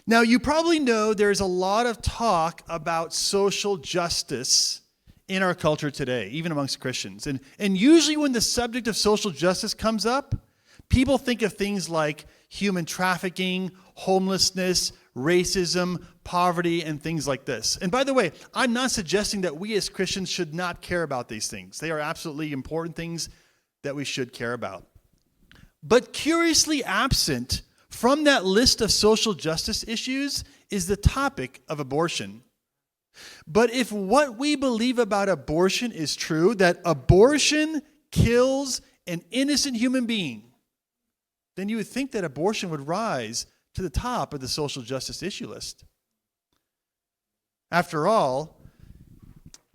Now, you probably know there's a lot of talk about social justice in our culture today, even amongst Christians. And usually when the subject of social justice comes up, people think of things like human trafficking, homelessness, racism, poverty, and things like this. And by the way, I'm not suggesting that we as Christians should not care about these things. They are absolutely important things that we should care about. But curiously absent from that list of social justice issues is the topic of abortion. But if what we believe about abortion is true, that abortion kills an innocent human being, then you would think that abortion would rise to the top of the social justice issue list. After all,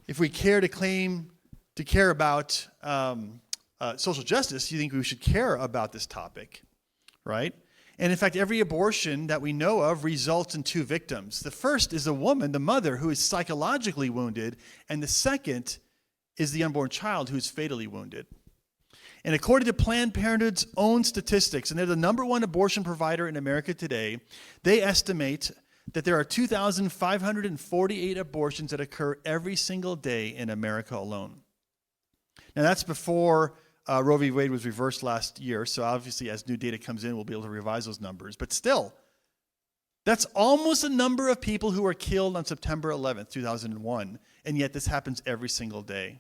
if we care to claim to care about social justice, you think we should care about this topic, right? And in fact, every abortion that we know of results in two victims. The first is a woman, the mother, who is psychologically wounded, and the second is the unborn child who is fatally wounded. And according to Planned Parenthood's own statistics, and they're the number one abortion provider in America today, they estimate that there are 2,548 abortions that occur every single day in America alone. Now, that's before Roe v. Wade was reversed last year, so obviously as new data comes in, we'll be able to revise those numbers. But still, that's almost the number of people who were killed on September 11th, 2001, and yet this happens every single day.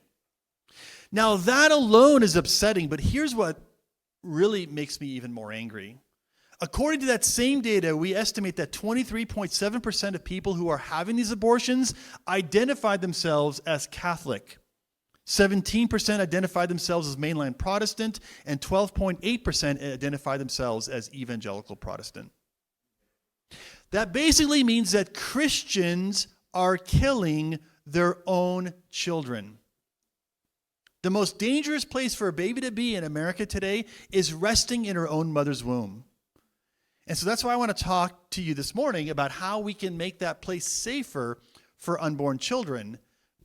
Now, that alone is upsetting, but here's what really makes me even more angry. According to that same data, we estimate that 23.7% of people who are having these abortions identify themselves as Catholic. 17% identify themselves as mainline Protestant, and 12.8% identify themselves as evangelical Protestant. That basically means that Christians are killing their own children. The most dangerous place for a baby to be in America today is resting in her own mother's womb. And so that's why I want to talk to you this morning about how we can make that place safer for unborn children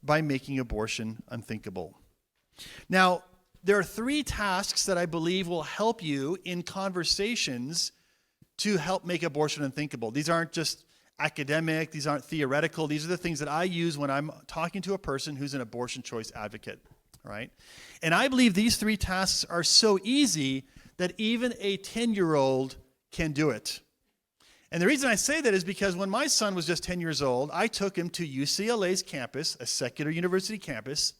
by making abortion unthinkable. Now, there are three tasks that I believe will help you in conversations to help make abortion unthinkable. These aren't just academic, these aren't theoretical, these are the things that I use when I'm talking to a person who's an abortion choice advocate, right? And I believe these three tasks are so easy that even a 10-year-old can do it. And the reason I say that is because when my son was just 10 years old, I took him to UCLA's campus, a secular university campus,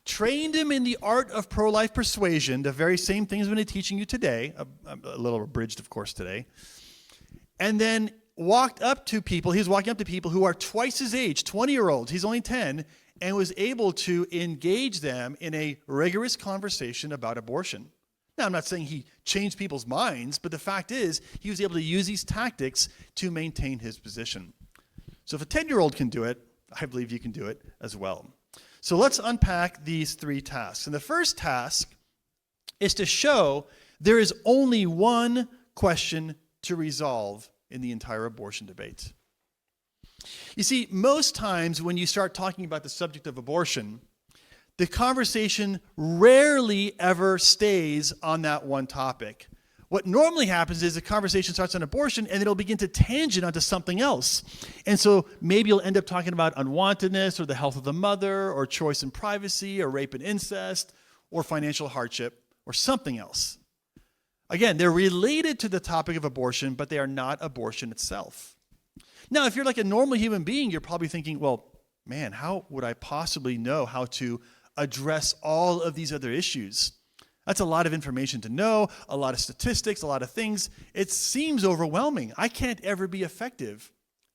trained him in the art of pro-life persuasion, the very same things we're teaching you today, a little abridged, of course, today, and then he was walking up to people who are twice his age, 20-year-olds, he's only 10, and was able to engage them in a rigorous conversation about abortion. Now, I'm not saying he changed people's minds, but the fact is he was able to use these tactics to maintain his position. So if a 10-year-old can do it, I believe you can do it as well. So let's unpack these three tasks. And the first task is to show there is only one question to resolve in the entire abortion debate. You see, most times when you start talking about the subject of abortion, the conversation rarely ever stays on that one topic. What normally happens is the conversation starts on abortion and it'll begin to tangent onto something else. And so maybe you'll end up talking about unwantedness or the health of the mother or choice and privacy or rape and incest or financial hardship or something else. Again, they're related to the topic of abortion, but they are not abortion itself. Now, if you're like a normal human being, you're probably thinking, well, man, how would I possibly know how to address all of these other issues? That's a lot of information to know, a lot of statistics, a lot of things. It seems overwhelming. I can't ever be effective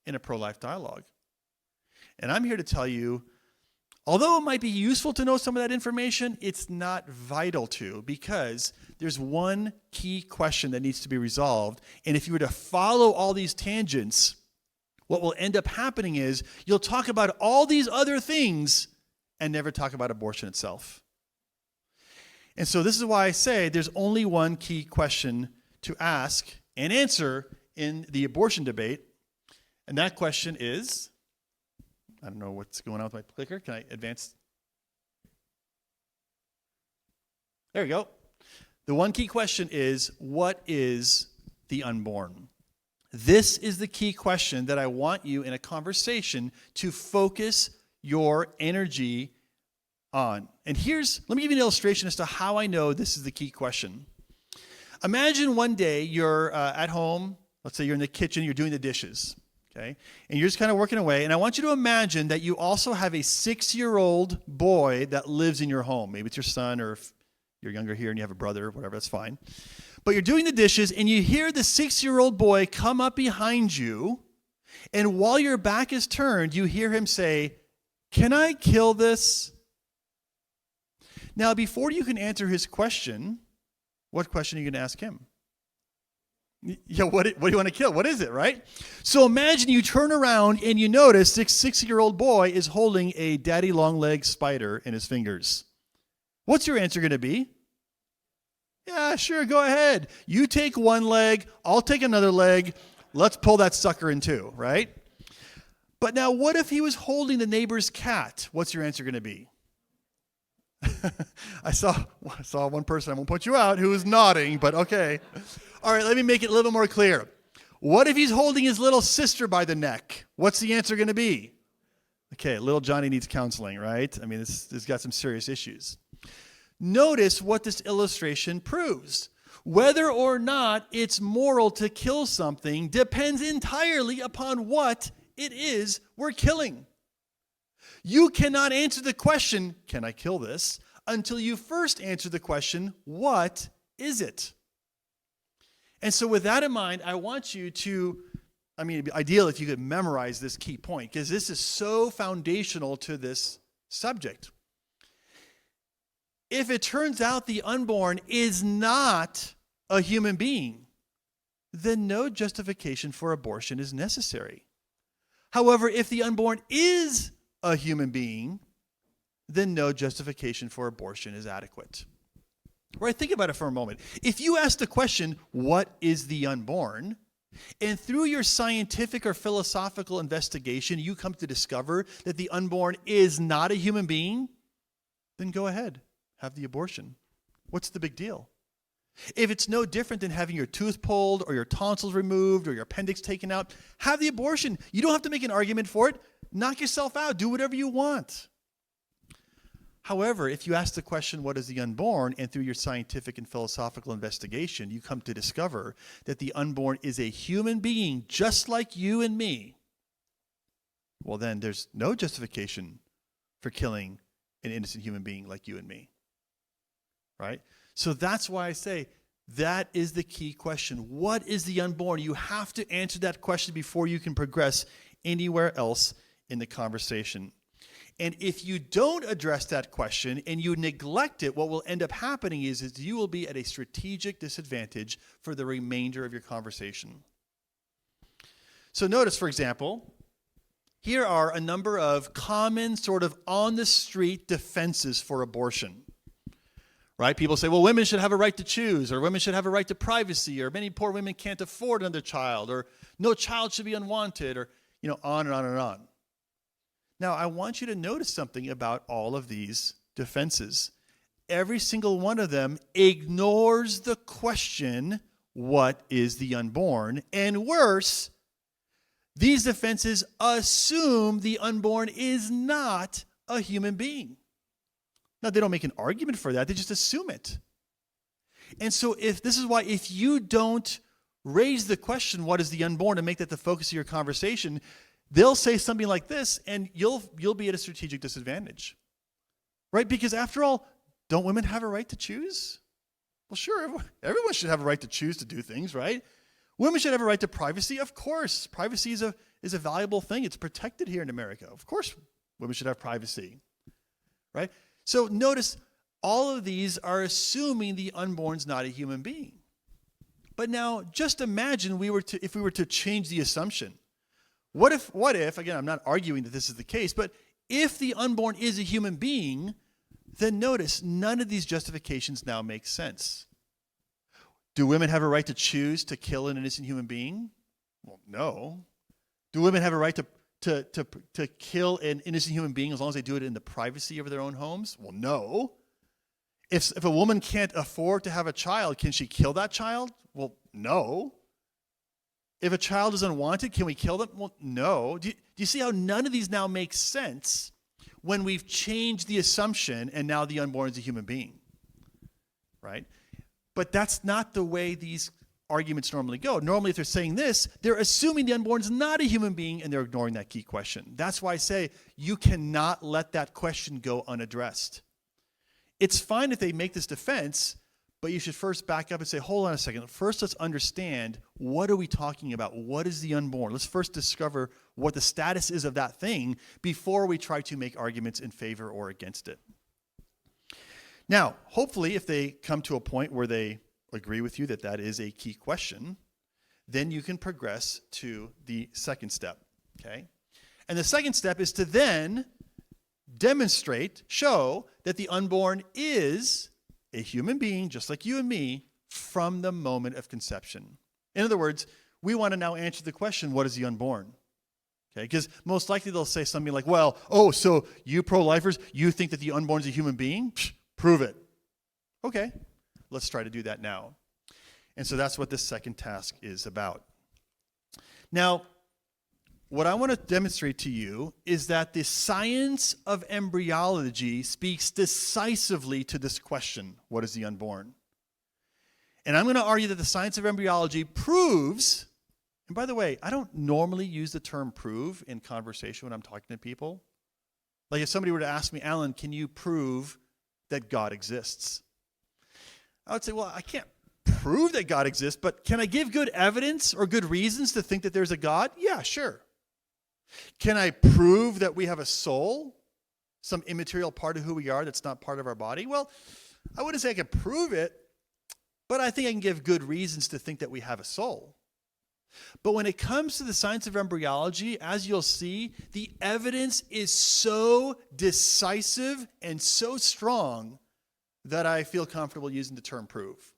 in a pro-life dialogue. And I'm here to tell you, although it might be useful to know some of that information, it's not vital to, because there's one key question that needs to be resolved. And if you were to follow all these tangents, what will end up happening is you'll talk about all these other things and never talk about abortion itself. And so this is why I say there's only one key question to ask and answer in the abortion debate. And that question is, I don't know what's going on with my clicker. Can I advance? There we go. The one key question is, what is the unborn? This is the key question that I want you in a conversation to focus your energy on. And let me give you an illustration as to how I know this is the key question. Imagine one day you're at home. Let's say you're in the kitchen, you're doing the dishes, okay? And you're just kind of working away. And I want you to imagine that you also have a 6-year-old boy that lives in your home. Maybe it's your son, or if you're younger here and you have a brother or whatever, that's fine. But you're doing the dishes and you hear the 6-year-old boy come up behind you. And while your back is turned, you hear him say, "Can I kill this?" Now, before you can answer his question, what question are you going to ask him? Yeah, what do you want to kill? What is it, right? So imagine you turn around and you notice this 6-year-old boy is holding a daddy long-legged spider in his fingers. What's your answer going to be? Yeah, sure, go ahead. You take one leg, I'll take another leg. Let's pull that sucker in two, right? But now what if he was holding the neighbor's cat? What's your answer going to be? I saw one person, I won't put you out, who was nodding, but okay. All right, let me make it a little more clear. What if he's holding his little sister by the neck? What's the answer going to be? Okay, little Johnny needs counseling, right? I mean, this got some serious issues. Notice what this illustration proves. Whether or not it's moral to kill something depends entirely upon what it is we're killing. You cannot answer the question, "Can I kill this?" until you first answer the question, "What is it?" And so with that in mind, I want you to, it'd be ideal if you could memorize this key point, because this is so foundational to this subject. If it turns out the unborn is not a human being, then no justification for abortion is necessary. However, if the unborn is a human being, then no justification for abortion is adequate. Right? Think about it for a moment. If you ask the question, "What is the unborn?" and through your scientific or philosophical investigation, you come to discover that the unborn is not a human being, then go ahead, have the abortion. What's the big deal? If it's no different than having your tooth pulled or your tonsils removed or your appendix taken out, have the abortion. You don't have to make an argument for it. Knock yourself out. Do whatever you want. However, if you ask the question, "What is the unborn?" and through your scientific and philosophical investigation, you come to discover that the unborn is a human being just like you and me, well, then there's no justification for killing an innocent human being like you and me. Right? So that's why I say that is the key question. What is the unborn? You have to answer that question before you can progress anywhere else in the conversation. And if you don't address that question and you neglect it, what will end up happening is you will be at a strategic disadvantage for the remainder of your conversation. So notice, for example, here are a number of common sort of on-the-street defenses for abortion. Right? People say, well, women should have a right to choose, or women should have a right to privacy, or many poor women can't afford another child, or no child should be unwanted, or on and on and on. Now, I want you to notice something about all of these defenses. Every single one of them ignores the question, "What is the unborn?" And worse, these defenses assume the unborn is not a human being. Now, they don't make an argument for that. They just assume it. And so if you don't raise the question, "What is the unborn?" and make that the focus of your conversation, they'll say something like this, and you'll be at a strategic disadvantage. Right? Because after all, don't women have a right to choose? Well, sure, everyone should have a right to choose to do things, right? Women should have a right to privacy. Of course, privacy is a valuable thing. It's protected here in America. Of course, women should have privacy. Right? So notice, all of these are assuming the unborn's not a human being. But now, just imagine if we were to change the assumption. What if, again, I'm not arguing that this is the case, but if the unborn is a human being, then notice none of these justifications now make sense. Do women have a right to choose to kill an innocent human being? Well, no. Do women have a right to kill an innocent human being as long as they do it in the privacy of their own homes? Well, no. If a woman can't afford to have a child, can she kill that child? Well, no. If a child is unwanted, can we kill them? Well, no. Do you see how none of these now make sense when we've changed the assumption and now the unborn is a human being, right? But that's not the way these arguments normally go. Normally, if they're saying this, they're assuming the unborn is not a human being and they're ignoring that key question. That's why I say you cannot let that question go unaddressed. It's fine if they make this defense, but you should first back up and say, hold on a second. First, let's understand, what are we talking about? What is the unborn? Let's first discover what the status is of that thing before we try to make arguments in favor or against it. Now, hopefully, if they come to a point where they agree with you that that is a key question, then you can progress to the second step, okay? And the second step is to then demonstrate, show that the unborn is a human being, just like you and me, from the moment of conception. In other words, we want to now answer the question, what is the unborn? Okay, because most likely they'll say something like, well, oh, so you pro-lifers, you think that the unborn is a human being? Psh, prove it. Okay, let's try to do that now. And so that's what this second task is about. Now, what I want to demonstrate to you is that the science of embryology speaks decisively to this question, what is the unborn? And I'm going to argue that the science of embryology proves, and by the way, I don't normally use the term prove in conversation when I'm talking to people. Like if somebody were to ask me, Alan, can you prove that God exists? I would say, well, I can't prove that God exists, but can I give good evidence or good reasons to think that there's a God? Yeah, sure. Can I prove that we have a soul, some immaterial part of who we are that's not part of our body? Well, I wouldn't say I can prove it, but I think I can give good reasons to think that we have a soul. But when it comes to the science of embryology, as you'll see, the evidence is so decisive and so strong that I feel comfortable using the term prove.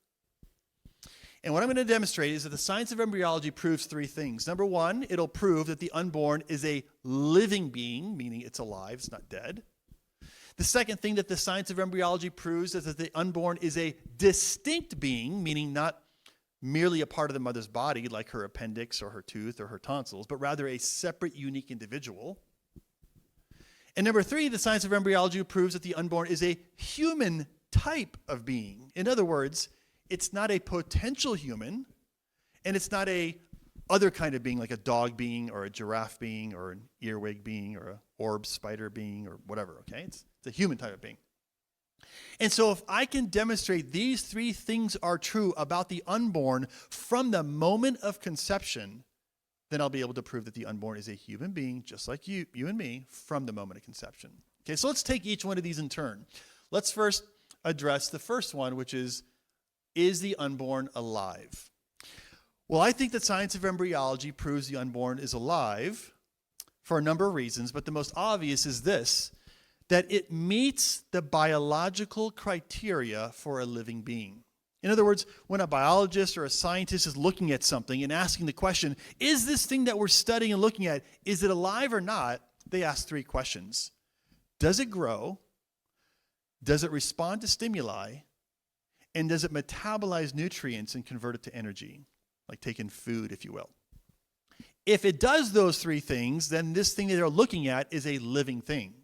And what I'm going to demonstrate is that the science of embryology proves three things. Number one, it'll prove that the unborn is a living being, meaning it's alive, it's not dead. The second thing that the science of embryology proves is that the unborn is a distinct being, meaning not merely a part of the mother's body, like her appendix or her tooth or her tonsils, but rather a separate, unique individual. And number three, the science of embryology proves that the unborn is a human type of being. In other words, it's not a potential human, and it's not a other kind of being like a dog being or a giraffe being or an earwig being or a orb spider being or whatever, okay? It's a human type of being. And so if I can demonstrate these three things are true about the unborn from the moment of conception, then I'll be able to prove that the unborn is a human being just like you and me from the moment of conception. Okay, so let's take each one of these in turn. Let's first address the first one, which is the unborn alive? Well, I think that science of embryology proves the unborn is alive for a number of reasons, but the most obvious is this, that it meets the biological criteria for a living being. In other words, when a biologist or a scientist is looking at something and asking the question, is this thing that we're studying and looking at, is it alive or not? They ask three questions. Does it grow? Does it respond to stimuli? And does it metabolize nutrients and convert it to energy? Like take in food, if you will. If it does those three things, then this thing that they're looking at is a living thing.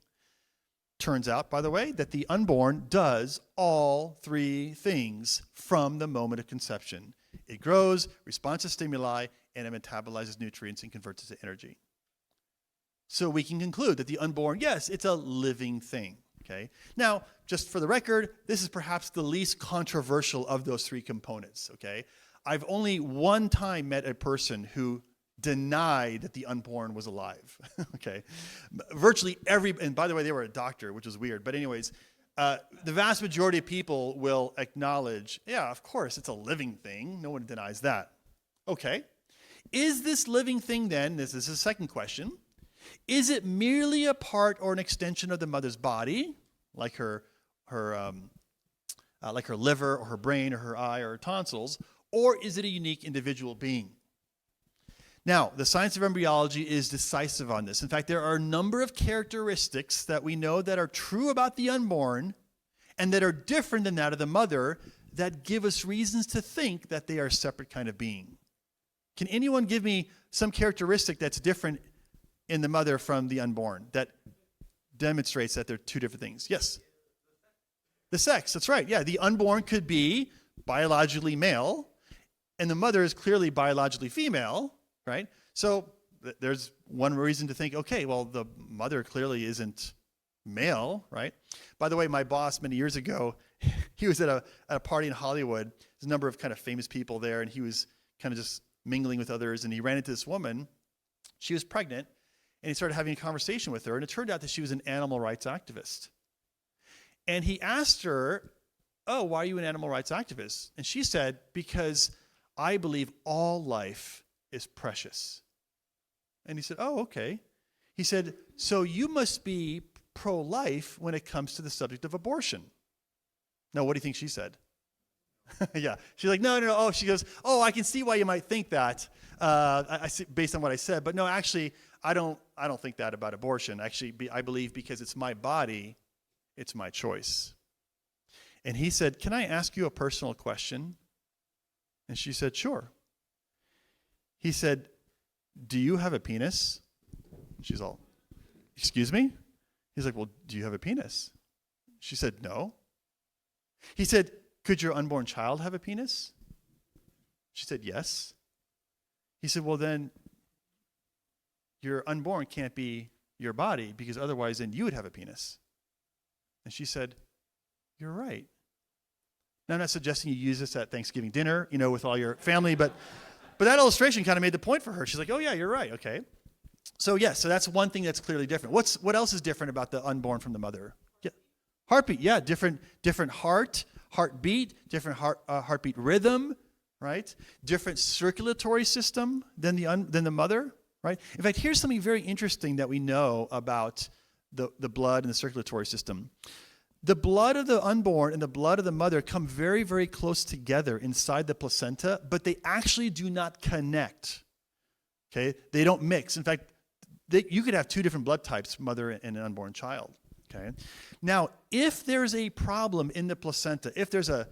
Turns out, by the way, that the unborn does all three things from the moment of conception. It grows, responds to stimuli, and it metabolizes nutrients and converts it to energy. So we can conclude that the unborn, yes, it's a living thing. Okay. Now, just for the record, this is perhaps the least controversial of those three components. Okay. I've only one time met a person who denied that the unborn was alive. Okay. Virtually every, and by the way, they were a doctor, which was weird. But anyways, the vast majority of people will acknowledge, yeah, of course, it's a living thing. No one denies that. Okay. Is this living thing then, this is the second question, is it merely a part or an extension of the mother's body, like her liver or her brain or her eye or her tonsils, or is it a unique individual being? Now, the science of embryology is decisive on this. In fact, there are a number of characteristics that we know that are true about the unborn and that are different than that of the mother that give us reasons to think that they are a separate kind of being. Can anyone give me some characteristic that's different in the mother from the unborn that demonstrates that they're two different things? Yes. The sex, that's right. Yeah, the unborn could be biologically male, and the mother is clearly biologically female, right? So there's one reason to think, okay, well, the mother clearly isn't male, right? By the way, my boss many years ago, he was at a party in Hollywood. There's a number of kind of famous people there, and he was kind of just mingling with others, and he ran into this woman. She was pregnant, and he started having a conversation with her, and it turned out that she was an animal rights activist. And he asked her, oh, why are you an animal rights activist? And she said, because I believe all life is precious. And he said, oh, okay. He said, so you must be pro-life when it comes to the subject of abortion. Now, what do you think she said? Yeah. She's like, no. Oh, she goes, oh, I can see why you might think that, I see, based on what I said. But no, actually, I don't think that about abortion. Actually, I believe because it's my body, it's my choice. And he said, can I ask you a personal question? And she said, sure. He said, do you have a penis? And she's all, excuse me? He's like, well, do you have a penis? She said, no. He said, could your unborn child have a penis? She said, yes. He said, well, then your unborn can't be your body because otherwise then you would have a penis. And she said, you're right. Now, I'm not suggesting you use this at Thanksgiving dinner, with all your family, but that illustration kind of made the point for her. She's like, oh, yeah, you're right. Okay. So, so that's one thing that's clearly different. What else is different about the unborn from the mother? Yeah. Heartbeat, yeah, different heartbeat, different heartbeat rhythm, right? Different circulatory system than the mother, right? In fact, here's something very interesting that we know about the blood and the circulatory system. The blood of the unborn and the blood of the mother come very, very close together inside the placenta, but they actually do not connect. Okay? They don't mix. In fact, you could have two different blood types, mother and an unborn child. Okay? Now, if there's a problem in the placenta, if there's a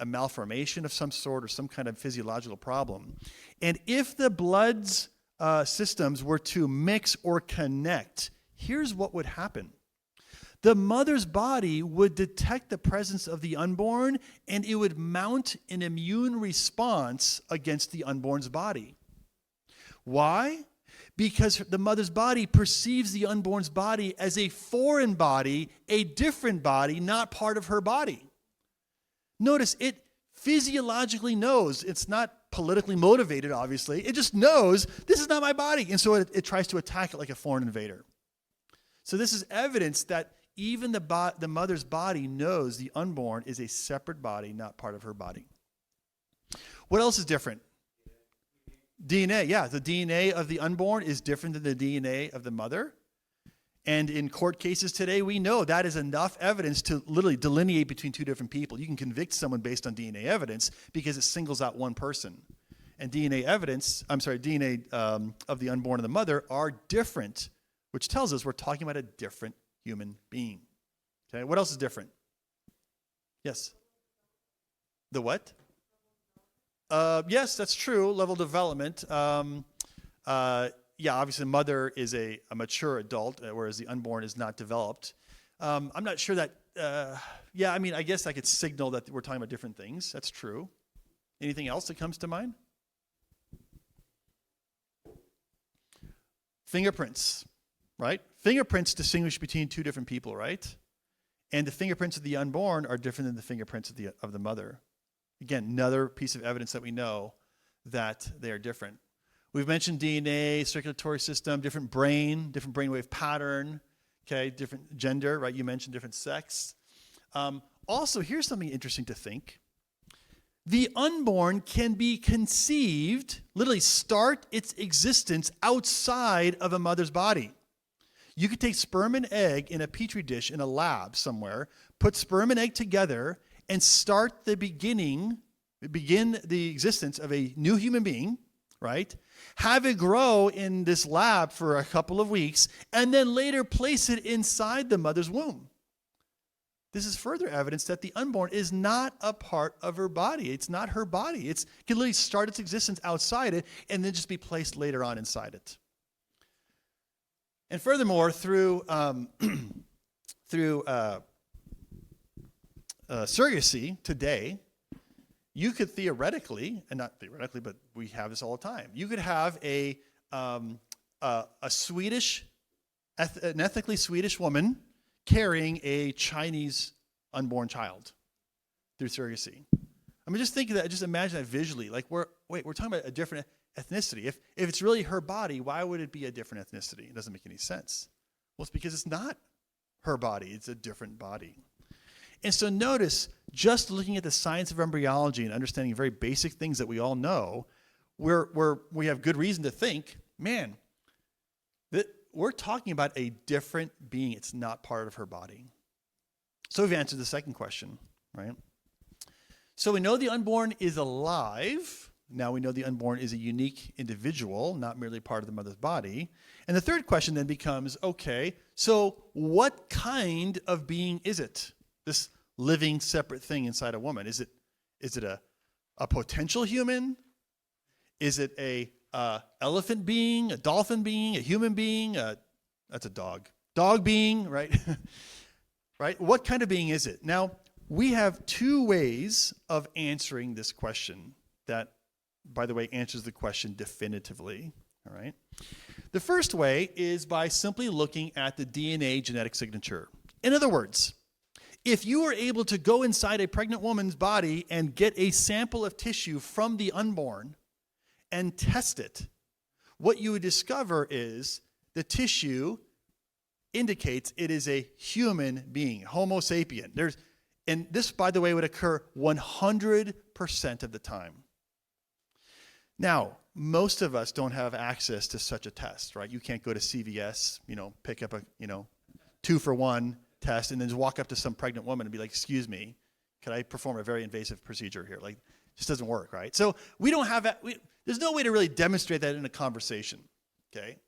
malformation of some sort or some kind of physiological problem, and if the blood's systems were to mix or connect, here's what would happen. The mother's body would detect the presence of the unborn, and it would mount an immune response against the unborn's body. Why? Because the mother's body perceives the unborn's body as a foreign body, a different body, not part of her body. Notice, it physiologically knows. It's not politically motivated, obviously. It just knows, this is not my body. And so it tries to attack it like a foreign invader. So this is evidence that even the mother's body knows the unborn is a separate body, not part of her body. What else is different? DNA, yeah. The DNA of the unborn is different than the DNA of the mother. And in court cases today, we know that is enough evidence to literally delineate between two different people. You can convict someone based on DNA evidence because it singles out one person. And DNA of the unborn and the mother are different, which tells us we're talking about a different human being. Okay, what else is different? Yes. The what? Yes, that's true. Level of development. Obviously, the mother is a mature adult, whereas the unborn is not developed. I'm not sure that. I guess I could signal that we're talking about different things. That's true. Anything else that comes to mind? Fingerprints, right? Fingerprints distinguish between two different people, right? And the fingerprints of the unborn are different than the fingerprints of the mother. Again, another piece of evidence that we know that they are different. We've mentioned DNA, circulatory system, different brainwave pattern, okay, different gender, right? You mentioned different sex. Also, here's something interesting to think. The unborn can be conceived, literally start its existence outside of a mother's body. You could take sperm and egg in a petri dish in a lab somewhere, put sperm and egg together, and begin the existence of a new human being, right? Have it grow in this lab for a couple of weeks, and then later place it inside the mother's womb. this is further evidence that the unborn is not a part of her body. It's not her body. It can literally start its existence outside it and then just be placed later on inside it. And furthermore, through surrogacy today, you could theoretically, and not theoretically, but we have this all the time. You could have an ethnically Swedish woman carrying a Chinese unborn child through surrogacy. I mean, just think of that. Just imagine that visually. Like, we're talking about a different ethnicity. If it's really her body, why would it be a different ethnicity? It doesn't make any sense. Well, it's because it's not her body. It's a different body. And so notice, just looking at the science of embryology and understanding very basic things that we all know, we have good reason to think, man, that we're talking about a different being. It's not part of her body. So we've answered the second question, right? So we know the unborn is alive. Now we know the unborn is a unique individual, not merely part of the mother's body. And the third question then becomes, okay, so what kind of being is it? This living separate thing inside a woman. Is it a potential human? Is it a elephant being, a dolphin being, a human being? That's a dog. Dog being, right? Right? What kind of being is it? Now, we have two ways of answering this question that, by the way, answers the question definitively. All right? The first way is by simply looking at the DNA genetic signature. In other words, if you were able to go inside a pregnant woman's body and get a sample of tissue from the unborn and test it, what you would discover is the tissue indicates it is a human being, Homo sapien. And this, by the way, would occur 100% of the time. Now, most of us don't have access to such a test, right? You can't go to CVS, pick up a, 2-for-1 test and then just walk up to some pregnant woman and be like, excuse me, could I perform a very invasive procedure here? Like, it just doesn't work, right? So we don't have that. There's no way to really demonstrate that in a conversation, okay?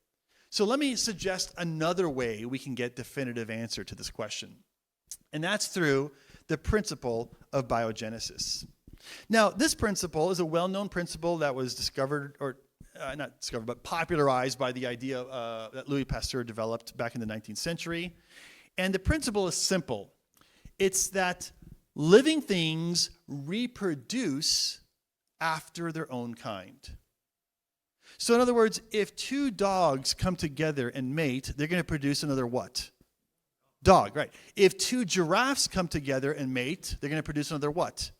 So let me suggest another way we can get definitive answer to this question. And that's through the principle of biogenesis. Now, this principle is a well-known principle that was discovered, or not discovered, but popularized by the idea that Louis Pasteur developed back in the 19th century. And the principle is simple. It's that living things reproduce after their own kind. So in other words, if two dogs come together and mate, they're going to produce another what? Dog, right. If two giraffes come together and mate, they're going to produce another what?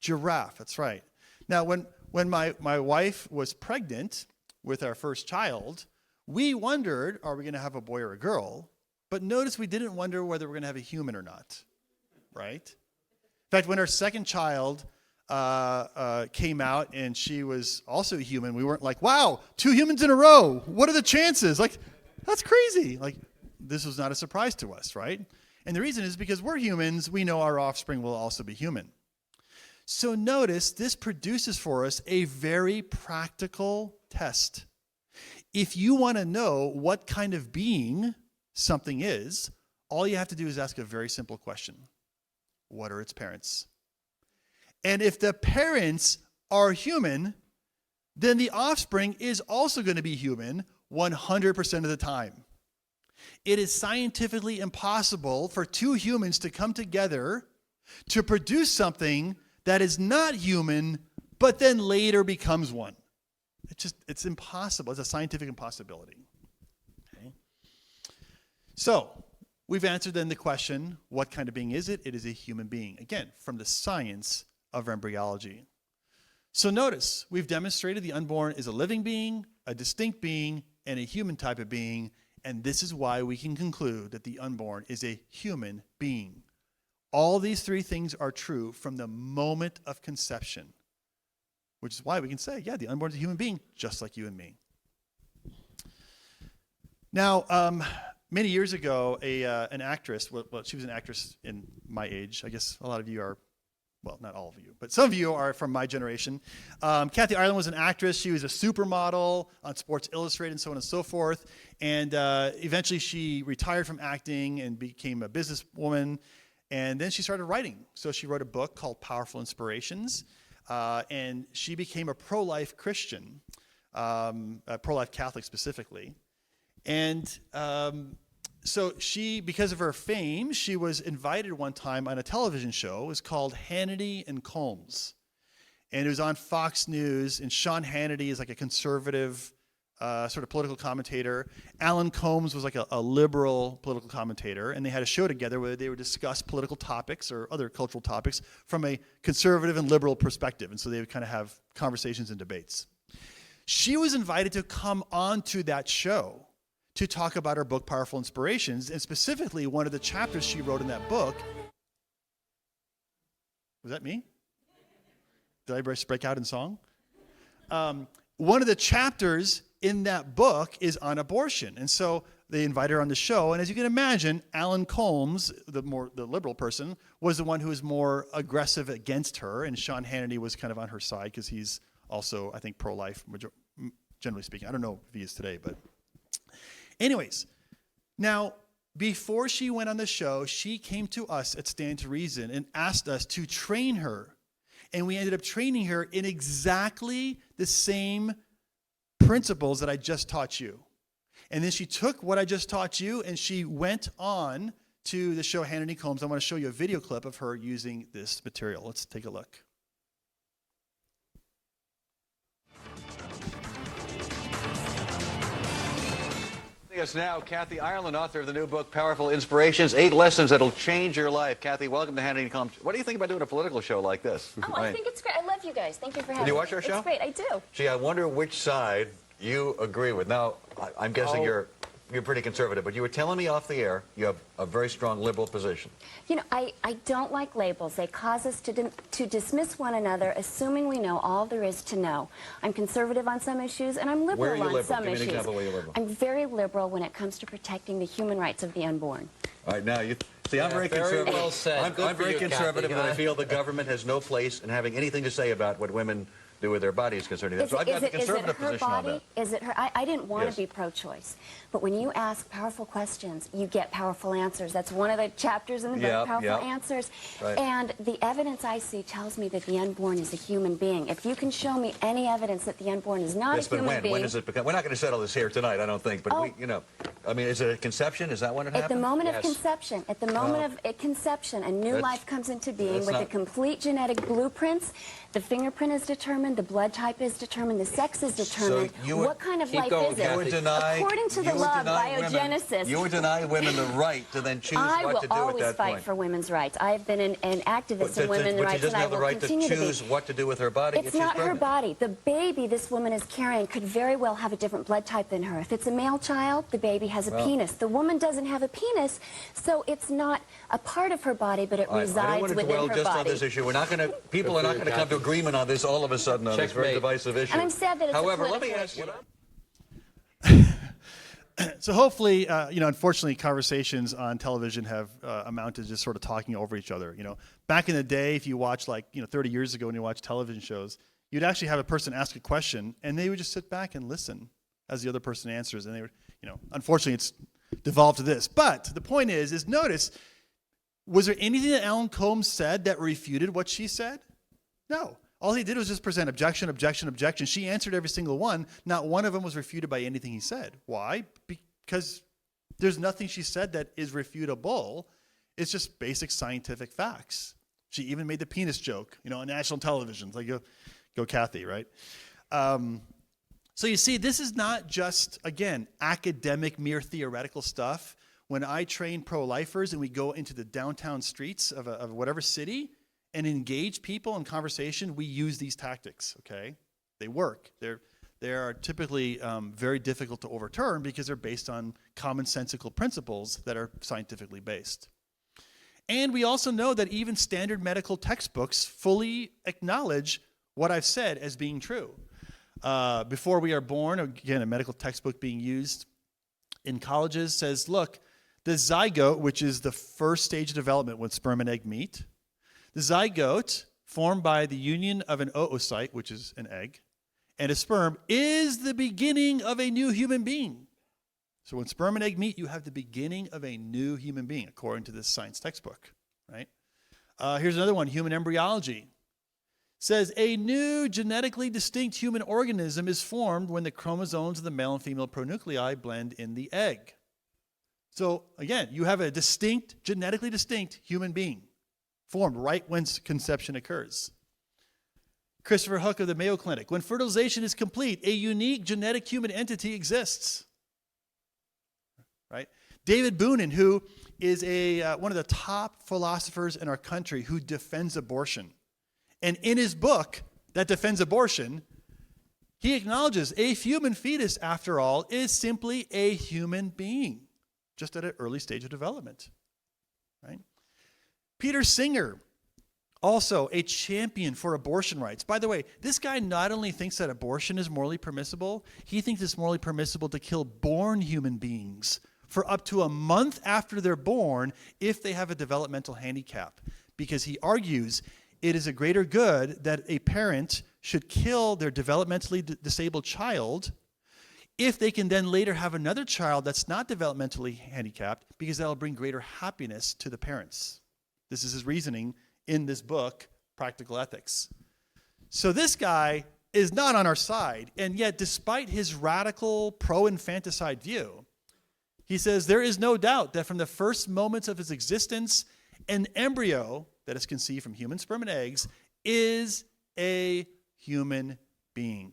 Giraffe, that's right. Now, when my wife was pregnant with our first child, we wondered, are we going to have a boy or a girl? But notice we didn't wonder whether we're going to have a human or not, right? In fact, when our second child came out and she was also human, we weren't like, wow, 2 humans in a row. What are the chances? Like, that's crazy. Like, this was not a surprise to us, right? And the reason is because we're humans, we know our offspring will also be human. So notice this produces for us a very practical test. If you want to know what kind of being something is, all you have to do is ask a very simple question. What are its parents? And if the parents are human, then the offspring is also going to be human 100% of the time. It is scientifically impossible for 2 humans to come together to produce something that is not human, but then later becomes one. It's impossible. It's a scientific impossibility. Okay. So we've answered then the question, what kind of being is it? It is a human being. Again, from the science of embryology. So notice, we've demonstrated the unborn is a living being, a distinct being, and a human type of being, and this is why we can conclude that the unborn is a human being. All these 3 things are true from the moment of conception, which is why we can say, yeah, the unborn is a human being, just like you and me. Now, many years ago, an actress, well, she was an actress in my age. I guess a lot of you are, well, not all of you, but some of you are from my generation. Kathy Ireland was an actress. She was a supermodel on Sports Illustrated and so on and so forth. And eventually she retired from acting and became a businesswoman. And then she started writing. So she wrote a book called Powerful Inspirations, and she became a pro-life Christian, a pro-life Catholic specifically. And so she, because of her fame, she was invited one time on a television show. It was called Hannity and Combs. And it was on Fox News, and Sean Hannity is like a conservative sort of political commentator. Alan Combs was like a liberal political commentator, and they had a show together where they would discuss political topics or other cultural topics from a conservative and liberal perspective. And so they would kind of have conversations and debates. She was invited to come onto that show to talk about her book, Powerful Inspirations, and specifically one of the chapters she wrote in that book. Was that me? Did I break out in song? One of the chapters in that book is on abortion. And so they invite her on the show. And as you can imagine, Alan Combs, the liberal person, was the one who was more aggressive against her. And Sean Hannity was kind of on her side because he's also, I think, pro-life, generally speaking. I don't know if he is today, but anyways. Now, before she went on the show, she came to us at Stand to Reason and asked us to train her. And we ended up training her in exactly the same principles that I just taught you. And then she took what I just taught you and she went on to the show Hannity Combs. I want to show you a video clip of her using this material. Let's take a look. Us now, Kathy Ireland, author of the new book, Powerful Inspirations, 8 Lessons That'll Change Your Life. Kathy, welcome to Hannity Combs. What do you think about doing a political show like this? Oh, I think it's great. I love you guys. Thank you for having me. Did you watch our show? It's great. I do. Gee, I wonder which side you agree with. Now, I'm guessing you're pretty conservative, but you were telling me off the air you have a very strong liberal position. You know, I don't like labels. They cause us to dismiss one another, assuming we know all there is to know. I'm conservative on some issues, and I'm Where are liberal you on liberal? some Give me issues. an example where you're liberal. I'm very liberal when it comes to protecting the human rights of the unborn. All right, now, see, I'm very conservative. Well said. I'm very conservative, and I feel the government has no place in having anything to say about what women do with their bodies concerning that. So I've got the conservative position on that. Is it her? I didn't want to be pro-choice, but when you ask powerful questions, you get powerful answers. That's one of the chapters in the book, Powerful Answers. Right. And the evidence I see tells me that the unborn is a human being. If you can show me any evidence that the unborn is not a human being... When does it become... We're not going to settle this here tonight, I don't think, but we, you know, I mean, is it a conception? Is that when it happens? At the moment of conception, conception, a new life comes into being with the complete genetic blueprints. The fingerprint is determined, the blood type is determined, the sex is determined. So what kind of life is it? According to the law of biogenesis. You would deny women the right to then choose what to do at that point. I will always fight for women's rights. I have been an activist in women's rights, and I will continue to be. But she doesn't have the right to choose what to do with her body if she's pregnant. It's not her body. The baby this woman is carrying could very well have a different blood type than her. If it's a male child, the baby has a penis. The woman doesn't have a penis, so it's not a part of her body, but it resides within her body. I don't want to dwell just on this issue. We're not going to, people are not going to come to agreement on this all of a sudden on this very divisive issue. And I'm sad that it's However, let me ask you. So hopefully, unfortunately, conversations on television have amounted to just sort of talking over each other. You know, back in the day, if you watch 30 years ago when you watch television shows, you'd actually have a person ask a question, and they would just sit back and listen as the other person answers. And they would, unfortunately, it's devolved to this. But the point is notice, was there anything that Alan Combs said that refuted what she said? No. All he did was just present objection, objection, objection. She answered every single one. Not one of them was refuted by anything he said. Why? Because there's nothing she said that is refutable. It's just basic scientific facts. She even made the penis joke, on national television. It's like, go Kathy, right? So you see, this is not just, again, academic, mere theoretical stuff. When I train pro-lifers and we go into the downtown streets of whatever city and engage people in conversation, we use these tactics, okay? They work. They are typically very difficult to overturn because they're based on commonsensical principles that are scientifically based. And we also know that even standard medical textbooks fully acknowledge what I've said as being true. Before we are born, again, a medical textbook being used in colleges says, look, the zygote, which is the first stage of development when sperm and egg meet, the zygote, formed by the union of an oocyte, which is an egg, and a sperm, is the beginning of a new human being. So when sperm and egg meet, you have the beginning of a new human being, according to this science textbook. right? Here's another one, human embryology. Says a new genetically distinct human organism is formed when the chromosomes of the male and female pronuclei blend in the egg. So again, you have a distinct, genetically distinct human being formed right when conception occurs. Christopher Hook of the Mayo Clinic. When fertilization is complete, a unique genetic human entity exists. Right? David Boonin, who is one of the top philosophers in our country who defends abortion. And in his book that defends abortion, he acknowledges a human fetus, after all, is simply a human being, just at an early stage of development. Right? Peter Singer, also a champion for abortion rights. By the way, this guy not only thinks that abortion is morally permissible, he thinks it's morally permissible to kill born human beings for up to a month after they're born if they have a developmental handicap. Because he argues it is a greater good that a parent should kill their developmentally disabled child if they can then later have another child that's not developmentally handicapped, because that'll bring greater happiness to the parents. This is his reasoning in this book, Practical Ethics. So this guy is not on our side, and yet despite his radical pro-infanticide view, he says there is no doubt that from the first moments of his existence, an embryo that is conceived from human sperm and eggs is a human being.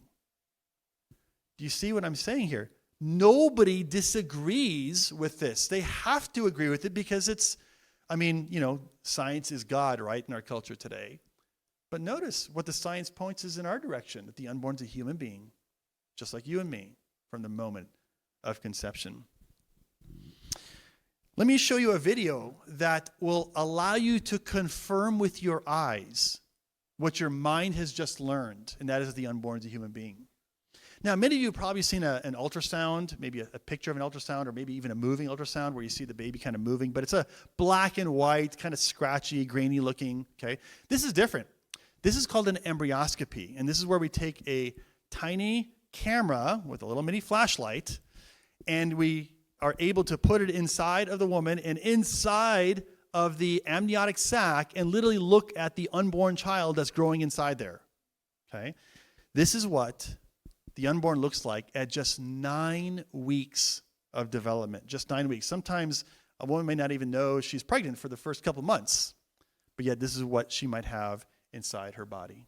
Do you see what I'm saying here? Nobody disagrees with this. They have to agree with it because science is God, right, in our culture today. But notice what the science points is in our direction, that the unborn is a human being, just like you and me, from the moment of conception. Let me show you a video that will allow you to confirm with your eyes what your mind has just learned, and that is the unborn is a human being. Now, many of you have probably seen an ultrasound, maybe a picture of an ultrasound, or maybe even a moving ultrasound where you see the baby kind of moving, but it's a black and white, kind of scratchy, grainy looking, okay? This is different. This is called an embryoscopy, and this is where we take a tiny camera with a little mini flashlight, and we are able to put it inside of the woman and inside of the amniotic sac and literally look at the unborn child that's growing inside there, okay? This is what the unborn looks like at just 9 weeks of development, just 9 weeks. Sometimes a woman may not even know she's pregnant for the first couple months, but yet this is what she might have inside her body.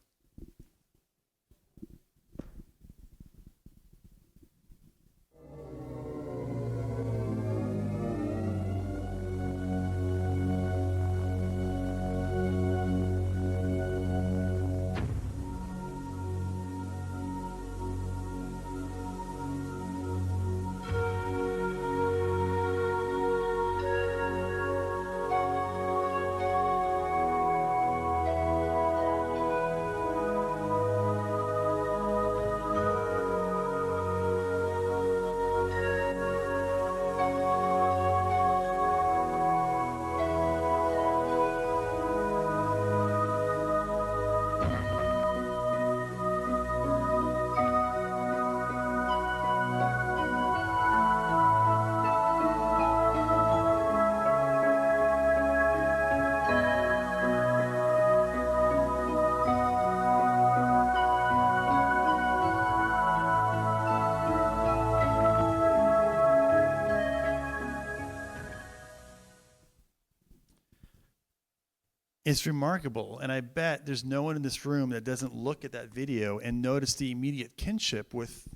It's remarkable, and I bet there's no one in this room that doesn't look at that video and notice the immediate kinship with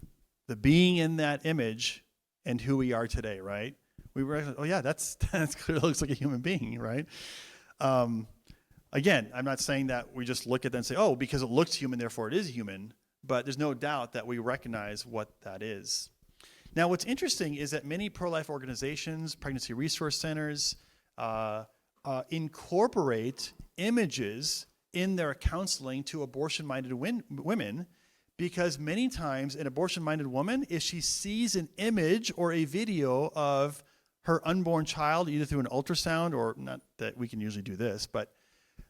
the being in that image and who we are today, right? We recognize, oh yeah, that's clearly looks like a human being, right? Again, I'm not saying that we just look at that and say, oh, because it looks human, therefore it is human, but there's no doubt that we recognize what that is. Now, what's interesting is that many pro-life organizations, pregnancy resource centers, incorporate images in their counseling to abortion-minded women, because many times an abortion-minded woman, if she sees an image or a video of her unborn child, either through an ultrasound, or not that we can usually do this, but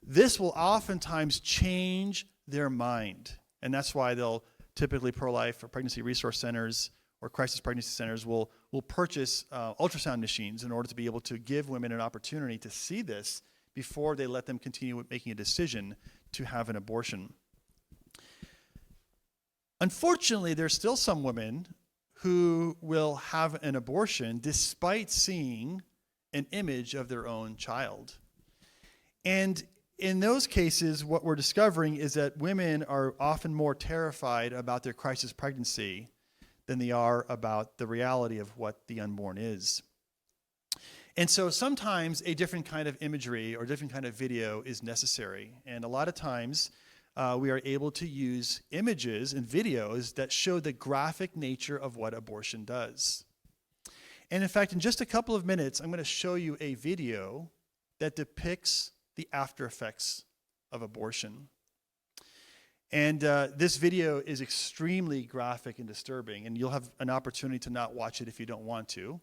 this will oftentimes change their mind. And that's why they'll typically pro-life or pregnancy resource centers or crisis pregnancy centers will purchase ultrasound machines in order to be able to give women an opportunity to see this, before they let them continue with making a decision to have an abortion. Unfortunately, there's still some women who will have an abortion despite seeing an image of their own child. And in those cases, what we're discovering is that women are often more terrified about their crisis pregnancy than they are about the reality of what the unborn is. And so sometimes a different kind of imagery or different kind of video is necessary. And a lot of times we are able to use images and videos that show the graphic nature of what abortion does. And in fact, in just a couple of minutes, I'm going to show you a video that depicts the after effects of abortion. And this video is extremely graphic and disturbing, and you'll have an opportunity to not watch it if you don't want to.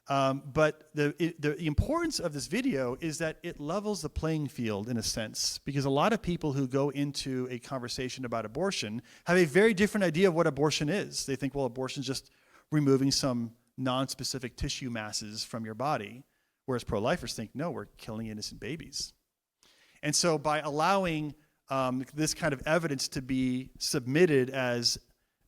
But the importance of this video is that it levels the playing field in a sense, because a lot of people who go into a conversation about abortion have a very different idea of what abortion is. They think, well, abortion is just removing some non-specific tissue masses from your body, whereas pro-lifers think, no, we're killing innocent babies. And so by allowing this kind of evidence to be submitted as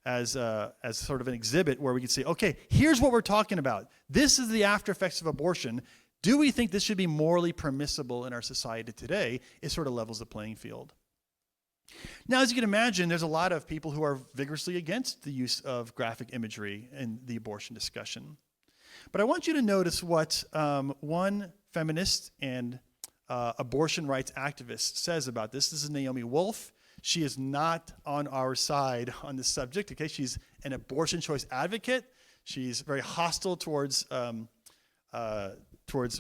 sort of an exhibit where we can say, okay, here's what we're talking about. This is the after effects of abortion. Do we think this should be morally permissible in our society today? It sort of levels the playing field. Now, as you can imagine, there's a lot of people who are vigorously against the use of graphic imagery in the abortion discussion. But I want you to notice what one feminist and abortion rights activist says about this. This is Naomi Wolf. She is not on our side on this subject. Okay, she's an abortion choice advocate. She's very hostile towards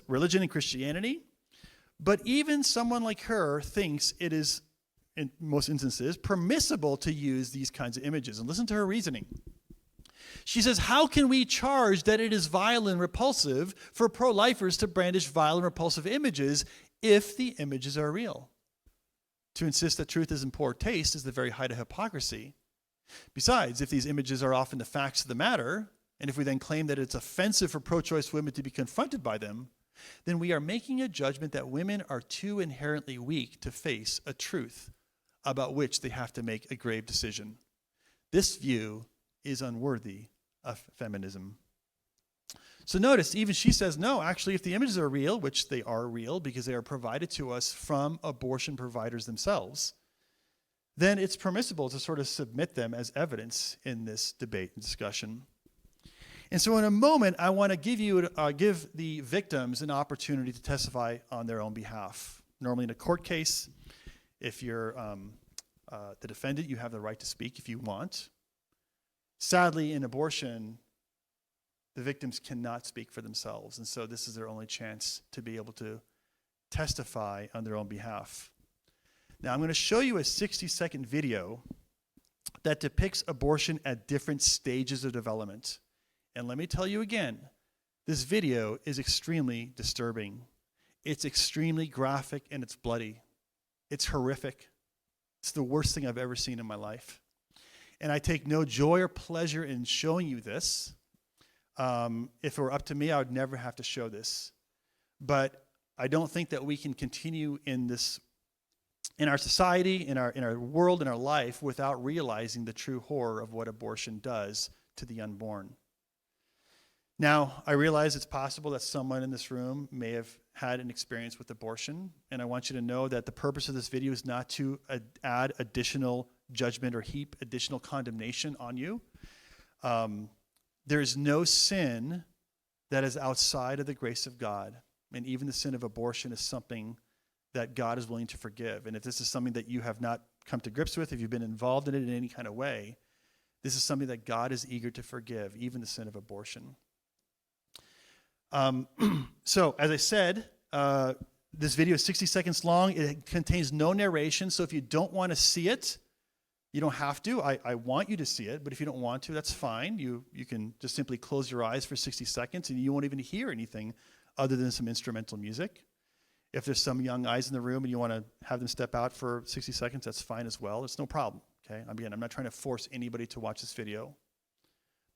religion and Christianity. But even someone like her thinks it is, in most instances, permissible to use these kinds of images. And listen to her reasoning. She says, how can we charge that it is vile and repulsive for pro-lifers to brandish vile and repulsive images if the images are real? To insist that truth is in poor taste is the very height of hypocrisy. Besides, if these images are often the facts of the matter, and if we then claim that it's offensive for pro-choice women to be confronted by them, then we are making a judgment that women are too inherently weak to face a truth about which they have to make a grave decision. This view is unworthy of feminism. So notice, even she says, no, actually, if the images are real, which they are real because they are provided to us from abortion providers themselves, then it's permissible to sort of submit them as evidence in this debate and discussion. And so in a moment, I want to give the victims an opportunity to testify on their own behalf. Normally in a court case, if you're the defendant, you have the right to speak if you want. Sadly, in abortion, the victims cannot speak for themselves, and so this is their only chance to be able to testify on their own behalf. Now, I'm going to show you a 60-second video that depicts abortion at different stages of development. And let me tell you again, this video is extremely disturbing. It's extremely graphic and it's bloody. It's horrific. It's the worst thing I've ever seen in my life. And I take no joy or pleasure in showing you this. If it were up to me, I would never have to show this. But I don't think that we can continue in this, in our society, in our world, in our life, without realizing the true horror of what abortion does to the unborn. Now, I realize it's possible that someone in this room may have had an experience with abortion, and I want you to know that the purpose of this video is not to add additional judgment or heap additional condemnation on you. There is no sin that is outside of the grace of God, and even the sin of abortion is something that God is willing to forgive. And if this is something that you have not come to grips with, if you've been involved in it in any kind of way, this is something that God is eager to forgive, even the sin of abortion. So, as I said, this video is 60 seconds long. It contains no narration, so if you don't want to see it, you don't have to. I want you to see it, but if you don't want to, that's fine. You can just simply close your eyes for 60 seconds, and you won't even hear anything other than some instrumental music. If there's some young eyes in the room and you want to have them step out for 60 seconds, that's fine as well. It's no problem, okay? Again, I'm not trying to force anybody to watch this video,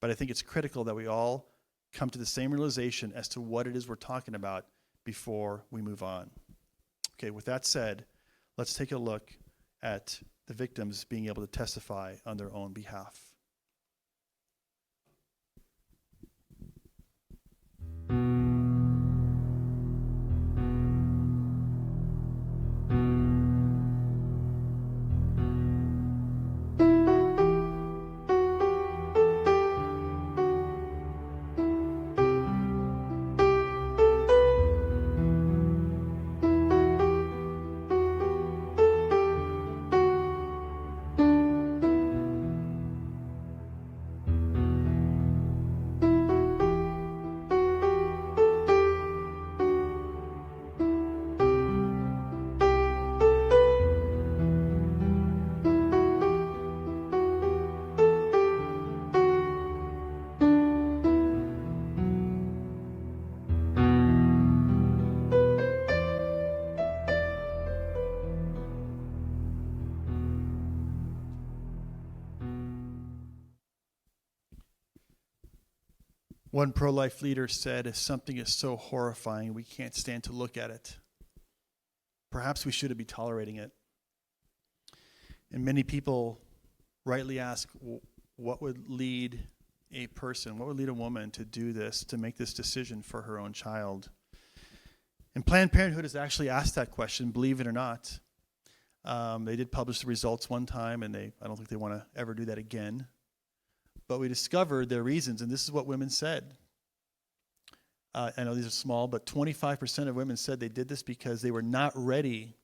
but I think it's critical that we all come to the same realization as to what it is we're talking about before we move on. Okay, with that said, let's take a look at the victims being able to testify on their own behalf. One pro-life leader said, if something is so horrifying, we can't stand to look at it, perhaps we shouldn't be tolerating it. And many people rightly ask, what would lead a person, what would lead a woman to do this, to make this decision for her own child? And Planned Parenthood has actually asked that question, believe it or not. They did publish the results one time, and I don't think they want to ever do that again. But we discovered their reasons, and this is what women said. I know these are small, but 25% of women said they did this because they were not ready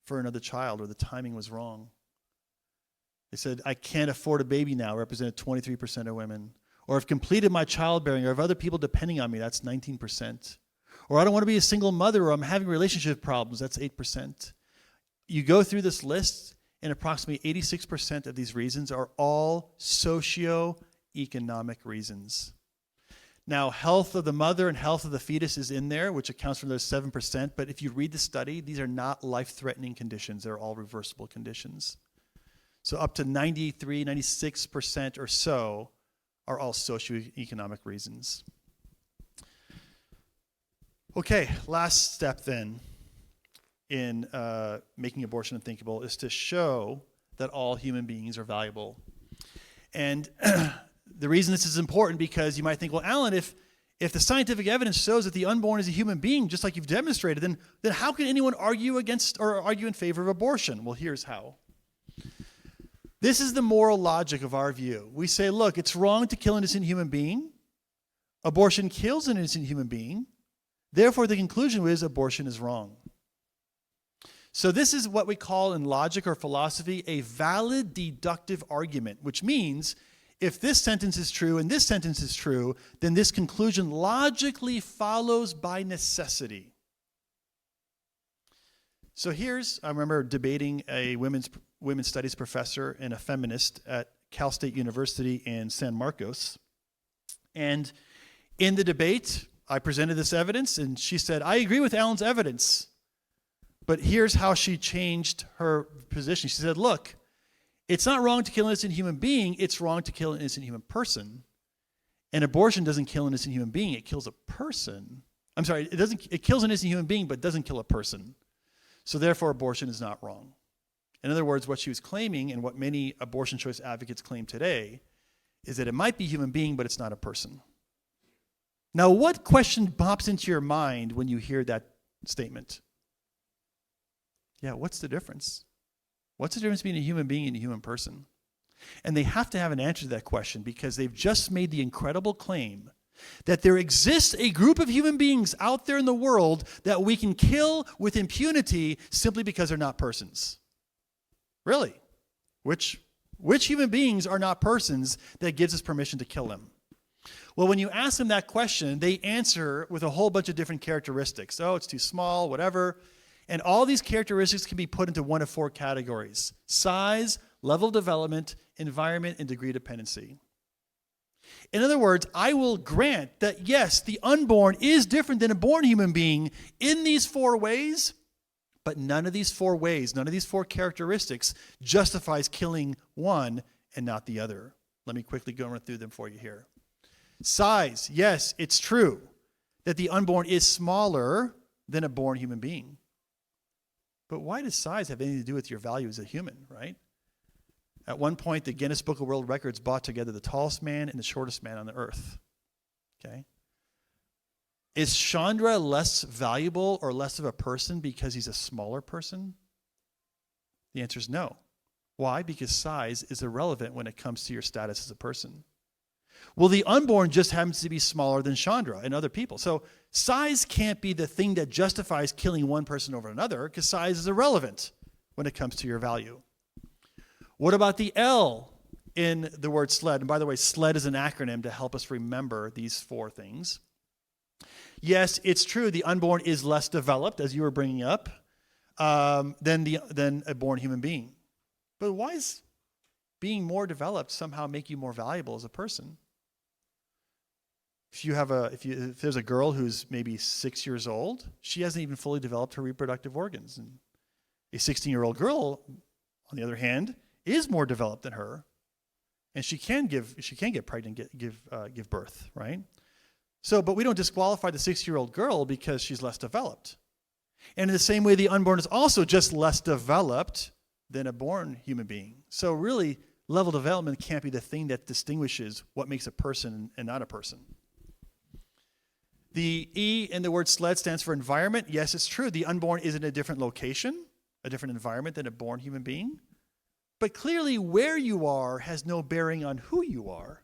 for another child, or the timing was wrong. They said, I can't afford a baby now, represented 23% of women. Or I've completed my childbearing, or have other people depending on me, that's 19%. Or I don't want to be a single mother, or I'm having relationship problems, that's 8%. You go through this list, and approximately 86% of these reasons are all socio-economic reasons. Now, health of the mother and health of the fetus is in there, which accounts for those 7%. But if you read the study, these are not life-threatening conditions. They're all reversible conditions. So up to 93, 96% or so are all socioeconomic reasons. Okay, last step then in making abortion unthinkable is to show that all human beings are valuable. And the reason this is important, because you might think, well, Alan, if the scientific evidence shows that the unborn is a human being, just like you've demonstrated, then how can anyone argue against or argue in favor of abortion? Well, here's how. This is the moral logic of our view. We say, look, it's wrong to kill an innocent human being. Abortion kills an innocent human being. Therefore, the conclusion is abortion is wrong. So this is what we call in logic or philosophy a valid deductive argument, which means if this sentence is true and this sentence is true, then this conclusion logically follows by necessity. So I remember debating a women's studies professor and a feminist at Cal State University in San Marcos. And in the debate, I presented this evidence, and she said, I agree with Alan's evidence. But here's how she changed her position. She said, look, it's not wrong to kill an innocent human being. It's wrong to kill an innocent human person. And abortion doesn't kill an innocent human being. It kills a person. I'm sorry, it kills an innocent human being, but doesn't kill a person. So therefore, abortion is not wrong. In other words, what she was claiming, and what many abortion choice advocates claim today, is that it might be a human being, but it's not a person. Now, what question pops into your mind when you hear that statement? Yeah, what's the difference? What's the difference between a human being and a human person? And they have to have an answer to that question, because they've just made the incredible claim that there exists a group of human beings out there in the world that we can kill with impunity simply because they're not persons. Really? Which human beings are not persons that gives us permission to kill them? Well, when you ask them that question, they answer with a whole bunch of different characteristics. Oh, it's too small, whatever. And all these characteristics can be put into one of four categories: size, level of development, environment, and degree of dependency. In other words, I will grant that, yes, the unborn is different than a born human being in these four ways, but none of these four ways, none of these four characteristics justifies killing one and not the other. Let me quickly go and run through them for you here. Size, yes, it's true that the unborn is smaller than a born human being. But why does size have anything to do with your value as a human, right? At one point, the Guinness Book of World Records brought together the tallest man and the shortest man on the earth. Okay? Is Chandra less valuable or less of a person because he's a smaller person? The answer is no. Why? Because size is irrelevant when it comes to your status as a person. Well, the unborn just happens to be smaller than Chandra and other people. So size can't be the thing that justifies killing one person over another, because size is irrelevant when it comes to your value. What about the L in the word sled? And by the way, SLED is an acronym to help us remember these four things. Yes, it's true, the unborn is less developed, as you were bringing up, than a born human being. But why does being more developed somehow make you more valuable as a person? If there's a girl who's maybe 6 years old, she hasn't even fully developed her reproductive organs. And a 16-year-old girl, on the other hand, is more developed than her, and she can get pregnant, give birth, right? So, but we don't disqualify the 6-year-old girl because she's less developed. And in the same way, the unborn is also just less developed than a born human being. So really, level development can't be the thing that distinguishes what makes a person and not a person. The E in the word SLED stands for environment. Yes, it's true. The unborn is in a different location, a different environment than a born human being. But clearly, where you are has no bearing on who you are,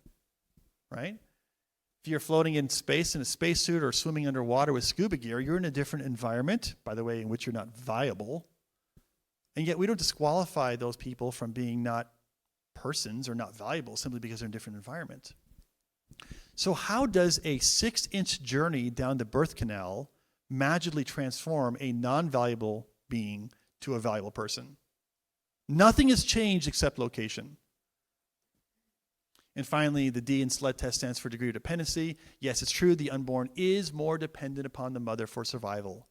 right? If you're floating in space in a spacesuit or swimming underwater with scuba gear, you're in a different environment, by the way, in which you're not viable. And yet we don't disqualify those people from being not persons or not valuable simply because they're in a different environment. So how does a 6-inch journey down the birth canal magically transform a non-valuable being to a valuable person? Nothing has changed except location. And finally, the D in SLED test stands for degree of dependency. Yes, it's true, the unborn is more dependent upon the mother for survival.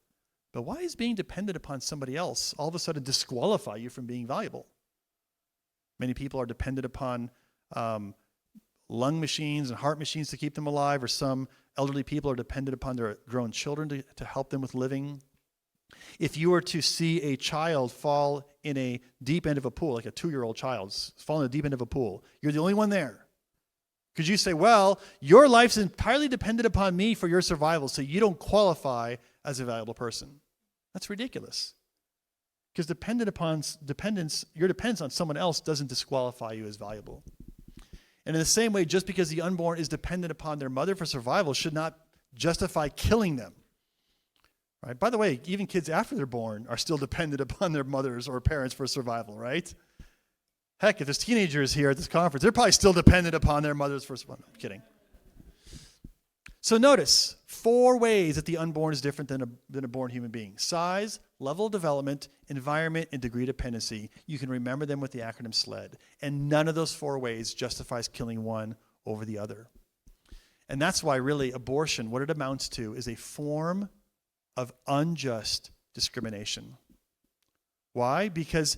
But why is being dependent upon somebody else all of a sudden disqualify you from being valuable? Many people are dependent upon lung machines and heart machines to keep them alive, or some elderly people are dependent upon their grown children to help them with living. If you were to see a child fall in a deep end of a pool, like a 2-year-old child fall in the deep end of a pool, you're the only one there. Could you say, well, your life's entirely dependent upon me for your survival, so you don't qualify as a valuable person? That's ridiculous. Because your dependence on someone else doesn't disqualify you as valuable. And in the same way, just because the unborn is dependent upon their mother for survival should not justify killing them. Right? By the way, even kids after they're born are still dependent upon their mothers or parents for survival, right? Heck, if there's teenagers here at this conference, they're probably still dependent upon their mothers for survival. I'm kidding. So notice 4 ways that the unborn is different than a born human being: size, level of development, environment, and degree of dependency. You can remember them with the acronym SLED. And none of those 4 ways justifies killing one over the other. And that's why really abortion, what it amounts to, is a form of unjust discrimination. Why? Because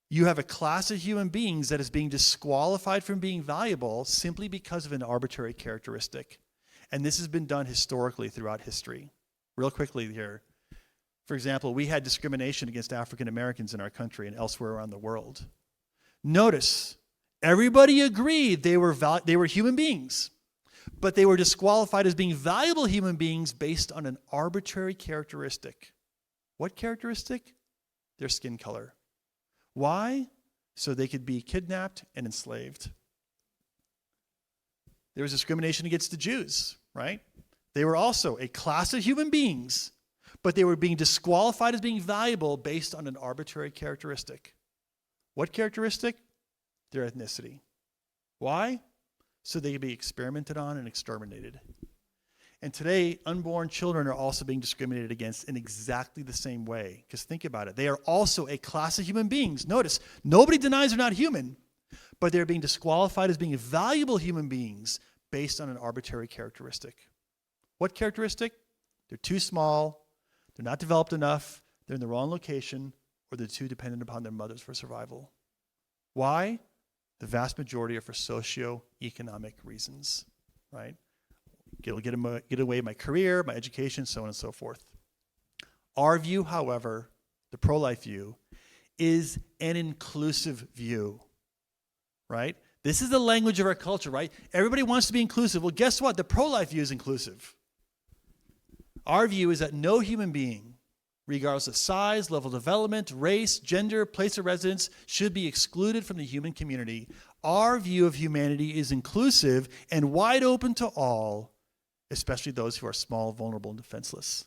you have a class of human beings that is being disqualified from being valuable simply because of an arbitrary characteristic. And this has been done historically throughout history. Real quickly here. For example, we had discrimination against African Americans in our country and elsewhere around the world. Notice, everybody agreed they were human beings, but they were disqualified as being valuable human beings based on an arbitrary characteristic. What characteristic? Their skin color. Why? So they could be kidnapped and enslaved. There was discrimination against the Jews, right? They were also a class of human beings, but they were being disqualified as being valuable based on an arbitrary characteristic. What characteristic? Their ethnicity. Why? So they could be experimented on and exterminated. And today, unborn children are also being discriminated against in exactly the same way. Because think about it. They are also a class of human beings. Notice, nobody denies they're not human, but they're being disqualified as being valuable human beings based on an arbitrary characteristic. What characteristic? They're too small, they're not developed enough, they're in the wrong location, or they're too dependent upon their mothers for survival. Why? The vast majority are for socioeconomic reasons, right? Get away my career, my education, so on and so forth. Our view, however, the pro-life view, is an inclusive view, right? This is the language of our culture, right? Everybody wants to be inclusive. Well, guess what? The pro-life view is inclusive. Our view is that no human being, regardless of size, level of development, race, gender, place of residence, should be excluded from the human community. Our view of humanity is inclusive and wide open to all, especially those who are small, vulnerable, and defenseless.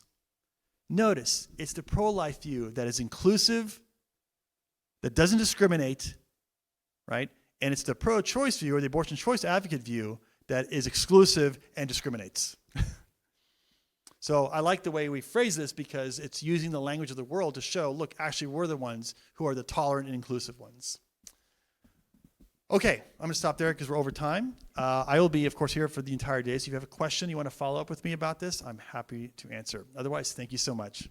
Notice, it's the pro-life view that is inclusive, that doesn't discriminate, right? And it's the pro-choice view or the abortion choice advocate view that is exclusive and discriminates. So I like the way we phrase this because it's using the language of the world to show, look, actually we're the ones who are the tolerant and inclusive ones. Okay, I'm going to stop there because we're over time. I will be, of course, here for the entire day. So if you have a question, you want to follow up with me about this, I'm happy to answer. Otherwise, thank you so much.